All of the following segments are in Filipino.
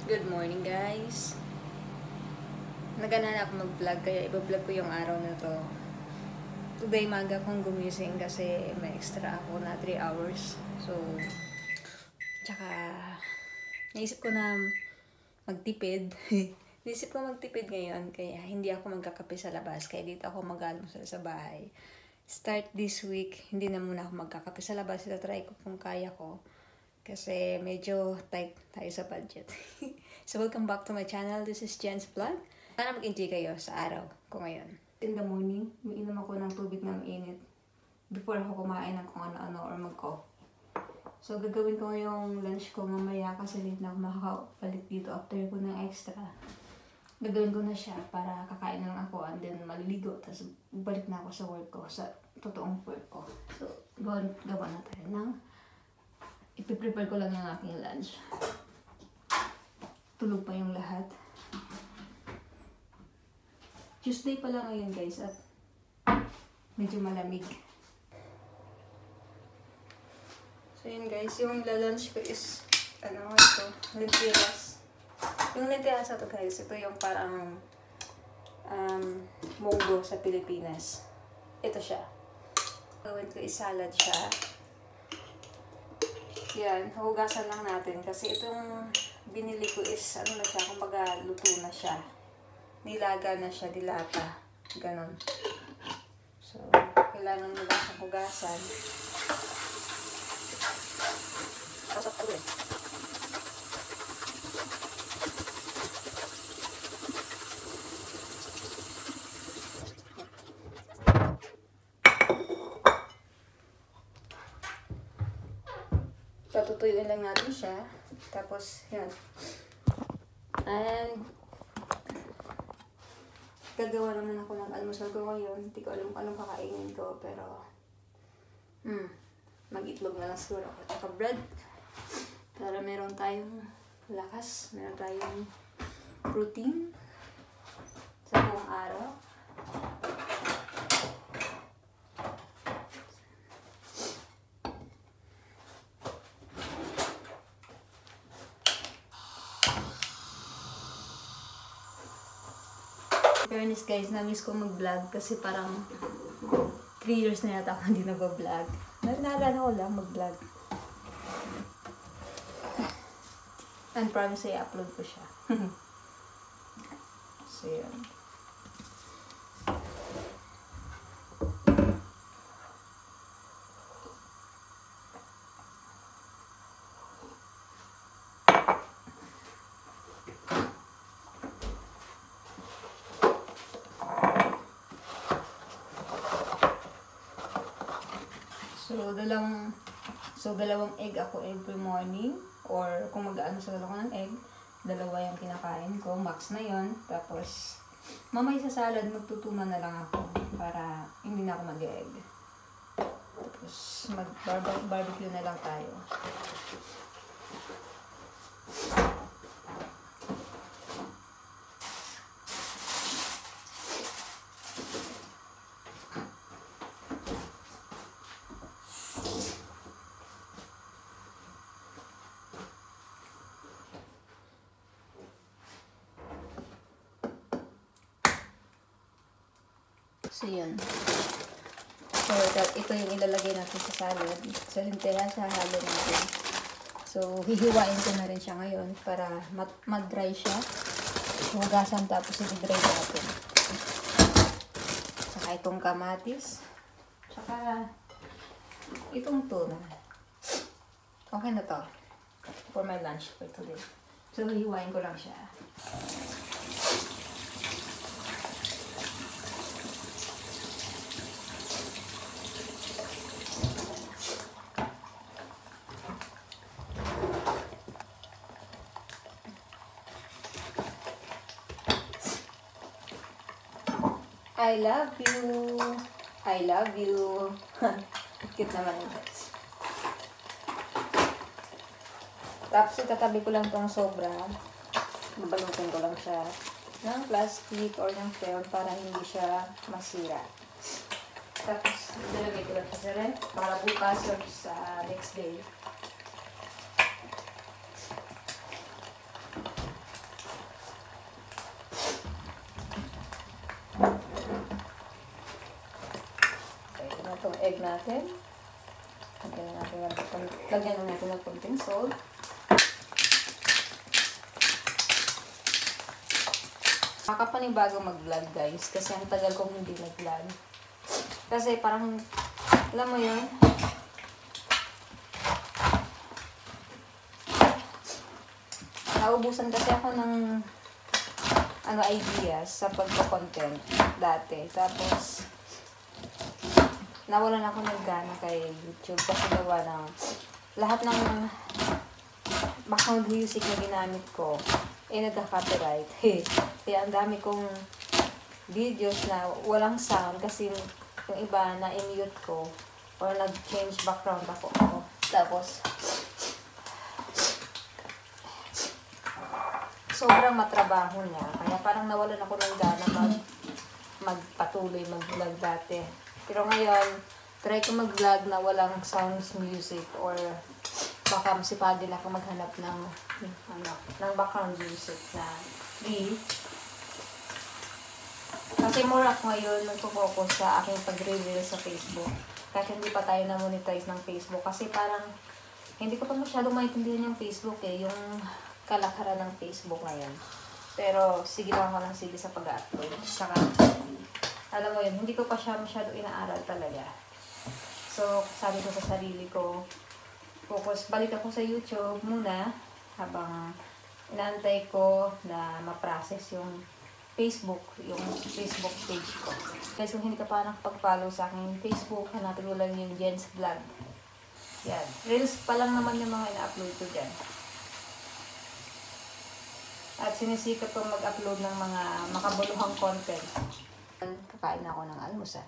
Good morning guys. Nagana na ako mag-vlog kaya i-vlog ko yung araw na to. Today maga akong gumising kasi may extra ako na 3 hours. So, tsaka naisip ko na magtipid. Naisip ko magtipid ngayon kaya hindi ako magkakape sa labas. Kaya dito ako mag-almusal sa bahay. Start this week, hindi na muna ako magkakape sa labas. Try ko kung kaya ko. Kasi medyo tight tayo sa budget. So welcome back to my channel. This is Jen's Vlog. Sana mag-enjoy kayo sa araw ko ngayon. In the morning, umiinom ako ng tubig na mainit before ako kumain ng kung ano-ano or mag-coffee. So gagawin ko yung lunch ko mamaya kasi late na ako makakabalik dito after ko ng extra. Gagawin ko na siya para kakain na lang ako and then maliligo. Tapos balik na ako sa work ko, sa totoong work ko. So gawa na tayo ng ipiprepare ko lang yung aking lunch. Tulog pa yung lahat. Tuesday pa lang ngayon guys at medyo malamig. So yun guys, yung lunch ko is ito, lentillas. Yung lentillas na to guys, ito yung parang munggo sa Pilipinas. Ito siya. Gawin ko is salad siya. Yan, hugasan lang natin kasi itong binili ko is na siya, kumbaga luto na siya. Nilaga na siya, dilata. Ganon. So, kailangan mo lang siyang hugasan. Pasok ko rin. Tutuyuin lang natin siya. Tapos, yan. And, gagawa naman ako ng almusal ko ngayon. Hindi ko alam kung anong kakainin ko. Pero, mag-itlog na lang siguro ako. Tsaka bread. Para meron tayong lakas. Meron tayong protein sa buong araw. Fairness guys, na-miss ko mag-vlog kasi parang 3 years na yata ako hindi nag-vlog. Naalala ko lang mag-vlog. And promise ay upload ko siya. So yun. So, dalawang egg ako every morning. Or kung mag-aansal ako ng egg, dalawa yung kinakain ko. Max na yon. Tapos, mamaya sa salad, magtutunan na lang ako para hindi na ako mag-egg. Tapos, mag-barbecue na lang tayo. So, yun. So, ito yung ilalagay natin sa salad. Sa lentillas, hahalo natin. So, hihiwain ko na rin siya ngayon para mag-dry siya. Hugasan tapos i-dry natin. Saka itong kamatis. Saka itong tuna. Okay na to. For my lunch for today. So, hihiwain ko lang siya. I love you. I love you. Cute naman yun guys. Tapos itatabi ko lang itong sobra. Babalutin ko lang siya ng plastic or ng film para hindi siya masira. Tapos ilalagay ko lang siya sa ref para bukas or sa next day. natin. Lagyan na natin ng konting salt. Nakapanibago mag-vlog guys kasi ang tagal kong hindi nag-vlog. Kasi parang, alam mo yun, naubusan kasi ako ng ideas sa pagpo-content dati. Tapos, nawalan ako ng gana kay YouTube kasi gawa ng lahat ng background music na ginamit ko nagka-copyright. Kaya ang dami kong videos na walang sound kasi yung iba na i-mute ko or nag-change background ako. Tapos, sobrang matrabaho niya. Kaya parang nawalan ako ng gana magpatuloy mag-vlog dati. Pero ngayon, try ko mag-vlog na walang sounds music or baka masipagin ako maghanap ng background music na kasi more ako ngayon nagpo-focus sa aking pag-reveal sa Facebook. Kahit hindi pa tayo na-monetize ng Facebook kasi parang hindi ko pa masyadong maintindihan yung Facebook yung kalakaran ng Facebook ngayon. Pero sige lang ako ng sige sa pag-upload. Saka, alam mo yun, hindi ko pa siya masyado inaaral talaga. So, sabi ko sa sarili ko, focus, balik ako sa YouTube muna habang inaantay ko na ma-process yung Facebook page ko. Guys, kung hindi ka pa nakapag-follow sa aking Facebook, hanapin mo lang yung Jen's Vlog. Yan. Reels pa lang naman yung mga ina-upload ko dyan. At sinisikap ko mag-upload ng mga makabuluhang content. Kakain ako ng almusal.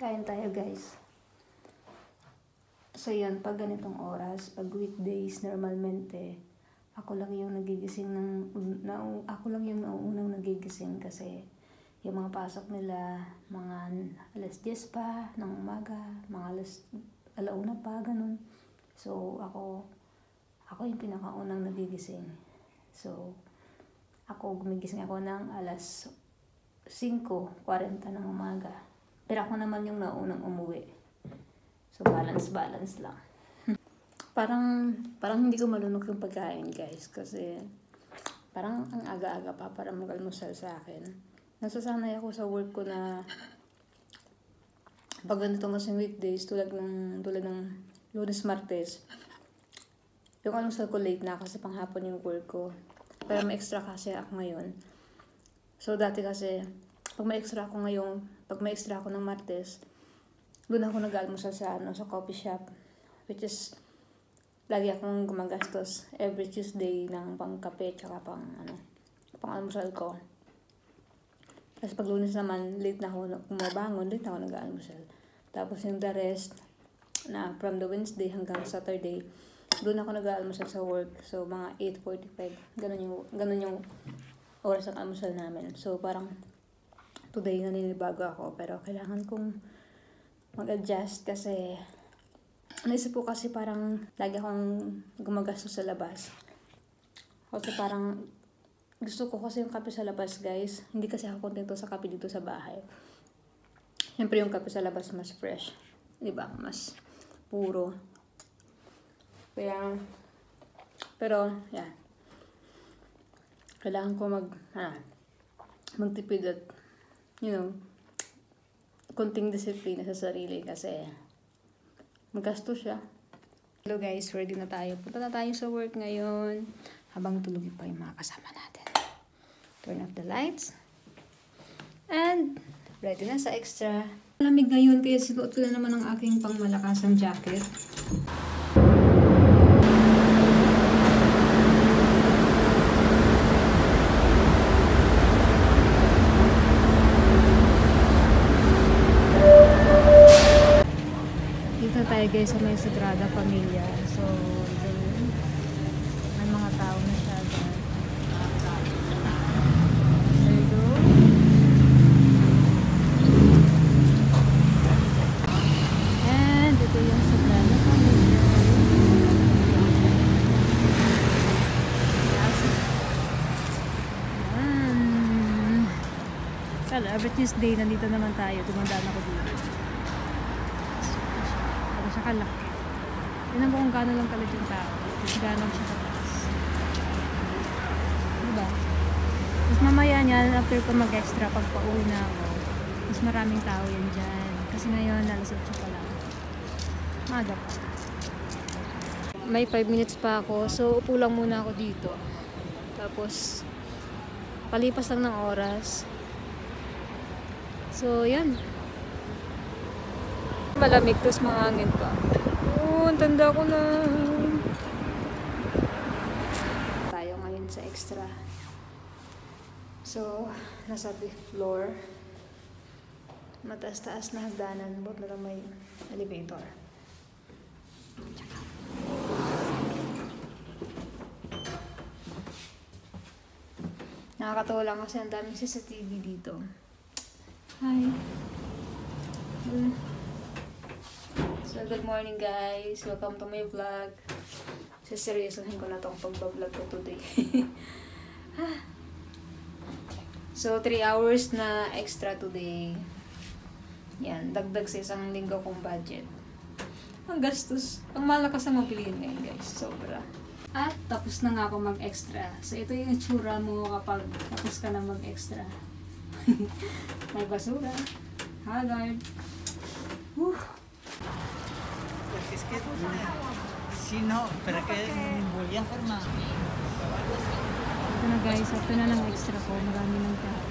Kain tayo guys. So yun, pag ganitong oras, pag weekdays, normalmente, ako lang yung nagigising ako lang yung nauunang nagigising kasi yung mga pasok nila, mga alas 10 pa ng umaga, mga alauna pa, ganun. So ako yung pinakaunang nagigising. So, gumigising ako ng alas 5:40 ng umaga. Pero ako naman yung naunang umuwi. So, balance lang. parang hindi ko malunok yung pagkain, guys. Kasi, parang ang aga-aga pa para mag-almusal sa akin. Nasasanay ako sa work ko na pag ganito masing weekdays, tulad ng Lunes, Martes, yung almusal ko late na kasi panghapon yung work ko. Pero may extra kasi ako ngayon. So, dati kasi, pag may extra ako ng Martes, doon ako nag-almusal sa coffee shop. Which is, lagi akong gumagastos every Tuesday ng pang-kape tsaka pang-almusal ko. Tapos pag Lunes naman, late na ako kumabangon, late na ako nag-almusal. Tapos yung the rest, na from the Wednesday hanggang Saturday, doon ako nag-aalmusal sa work. So, mga 8:45. Ganun yung oras ng almusal namin. So, parang today naninibago ako. Pero kailangan kong mag-adjust kasi naisip ko kasi parang lagi akong gumagastos sa labas. Kasi parang gusto ko kasi yung kape sa labas, guys. Hindi kasi ako kontento sa kape dito sa bahay. Siyempre yung kape sa labas mas fresh. Diba? Mas puro. Kaya, pero, yan. Kailangan ko magtipid at, konting disiplina sa sarili kasi maggastos siya. Hello guys, ready na tayo. Punta na tayo sa work ngayon habang tulogin pa yung mga kasama natin. Turn off the lights. And, ready na sa extra. Malamig ngayon kaya sinuot ko na naman ang aking pangmalakasang jacket. Tayo guys sa may Sagrada Familia. So, may mga tao na siya dyan. There you go. And ito yung Sagrada Familia. Yes. Yan. Well, every Tuesday, nandito naman tayo. Tumandaan ako dito. Pero siya kalaki. Tignan mo kung gano'n lang kalit yung tao. Tapos gano'n siya kataas. Diba? Tapos mamaya niyan, after ko mag-extra, pag pauwi na ako, mas maraming tao yan dyan. Kasi ngayon, alas 8 pa lang. Maaga pa. May 5 minutes pa ako. So, upo lang muna ako dito. Tapos, palipas lang ng oras. So, yan. Malamig, tapos mahangin pa. Oh, ang tanda ko na. Tayo ngayon sa extra. So, nasa 5th floor. Mataas-taas na hagdanan. Buot na lang may elevator. Nakakatawa lang kasi ang daming CCTV dito. Hi. So, good morning guys. Welcome to my vlog. Seryosohin ko na itong pag-vlog ko today. So, 3 hours na extra today. Yan, dagdag sa isang linggo kong budget. Ang gastos. Ang malakas na mabilihin ngayon guys. Sobra. At tapos na nga ako mag-extra. So, ito yung itsura mo kapag tapos ka na mag-extra. May basura. Haggard. Sino? Pero kaya voy a formar. Ito na guys. Ito na ng extra ko. Marami ng tao.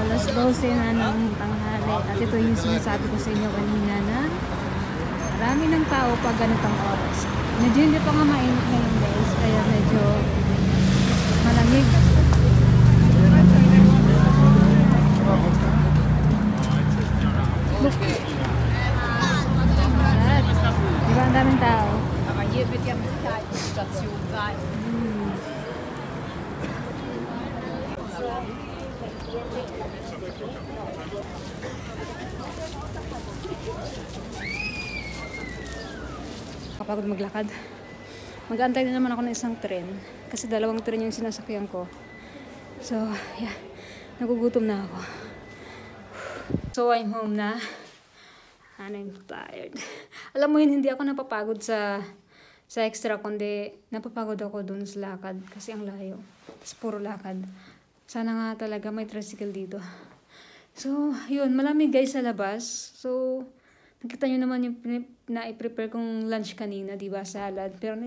Alas 12 na ng tanghali. At ito yung sinasabi ko sa inyo kanina na marami ng tao pag ganitong oras. Medyo hindi pa nga mainit ngayon guys. Kaya medyo malamig. Look. Diba ang daming tao? Kapagod maglakad. Mag-aantay na naman ako ng isang tren. Kasi 2 tren yung sinasakyan ko. So, yeah. Nagugutom na ako. So, I'm home na. And I'm tired. Alam mo yun, hindi ako napapagod sa extra, kundi napapagod ako dun sa lakad. Kasi ang layo. Tapos puro lakad. Sana nga talaga may tricycle dito. So, yun. Malamig guys sa labas. So, nakita nyo naman yung na-i-prepare kong lunch kanina, diba? Salad. Pero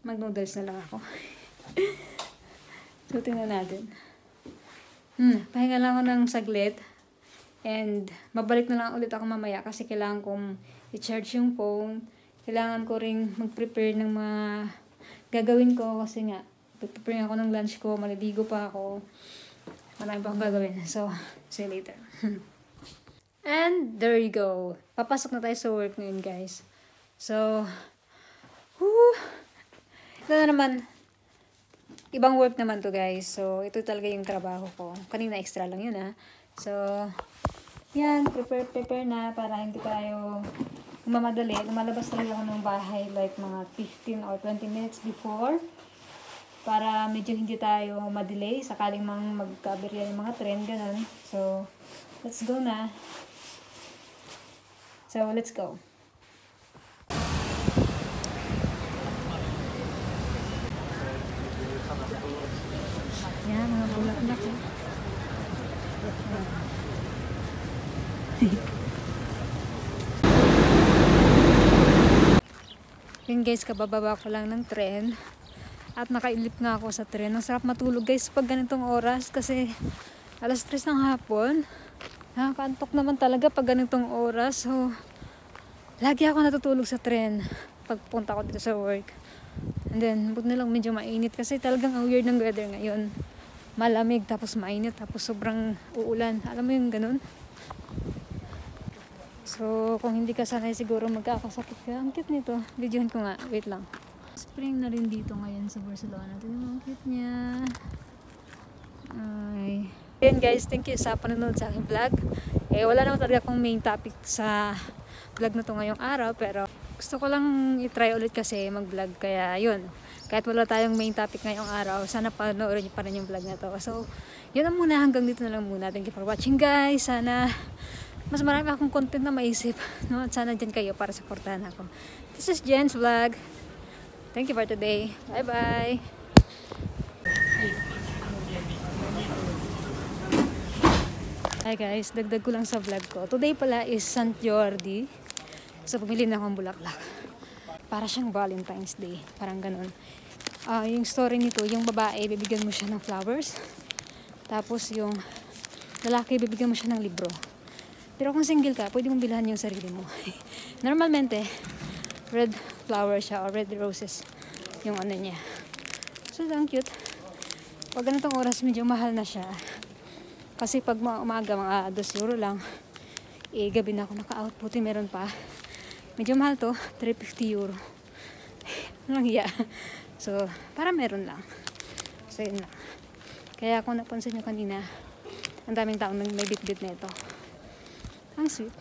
mag-noodles na lang ako. So, tingnan natin. Pahinga lang ako ng saglit. And, babalik na lang ulit ako mamaya kasi kailangan kong i-charge yung phone. Kailangan ko ring mag-prepare ng mga gagawin ko kasi nga, prepare ako ng lunch ko, maliligo pa ako. Marami pa akong gagawin. So, see you later. And, there you go. Papasok na tayo sa work ngayon, guys. So, ito na naman. Ibang work naman to guys. So, ito talaga yung trabaho ko. Kanina extra lang yun So, yan. Prepare na para hindi tayo mamadali. Lumalabas talaga ako ng bahay like mga 15 or 20 minutes before. Para medyo hindi tayo madelay. Sakaling magkaberya yung mga tren. Ganun. So, let's go na. So, let's go. Yan, mga bulaklak. Yun guys, kabababa ko lang ng tren. At nakailip nga ako sa tren. Ang sarap matulog guys pag ganitong oras. Kasi alas 3 ng hapon. Nakakaantok naman talaga pag ganitong oras. So, lagi ako natutulog sa tren pagpunta ko dito sa work. And then, buti na lang medyo mainit kasi talagang ang weird ng weather ngayon. Malamig, tapos mainit, tapos sobrang uulan. Alam mo yung ganun? So, kung hindi ka sanay siguro magkakasakit ka. Ang cute nito. Videohan ko nga. Wait lang. Spring na rin dito ngayon sa Barcelona. Tignan mo, ang cute niya. Ay. Ayan guys, thank you sa panonood sa aking vlog. Wala naman talaga akong main topic sa vlog na to ngayong araw, pero Gusto ko lang i-try ulit kasi mag-vlog. Kaya yun, kahit wala tayong main topic ngayong araw, sana panoorin niyo pa rin yung vlog na to. So, yun na muna. Hanggang dito na lang muna. Thank you for watching, guys. Sana mas marami akong content na maisip. No? At sana dyan kayo para supportahan ako. This is Jen's Vlog. Thank you for today. Bye-bye. Hi guys, dagdag ko lang sa vlog ko. Today pala is Sant Jordi. So, pumili na akong bulaklak. Para siyang Valentine's Day. Parang ganun. Yung story nito, yung babae, bibigyan mo siya ng flowers. Tapos yung lalaki, bibigyan mo siya ng libro. Pero kung single ka, pwede mong bilhan yung sarili mo. Normalmente, red flower siya or red roses yung ano niya. So, ang cute. Pag ganitong oras, medyo mahal na siya. Kasi pag umaga, mga 2 euro lang. Gabi na ako naka-out. Puti meron pa. Medyo mahal to. 350 euro. Walang hiya. So, para meron lang. So, yun lang. Kaya kung napansin nyo kanina, ang daming taong may bit-bit na ito. Ang sweet.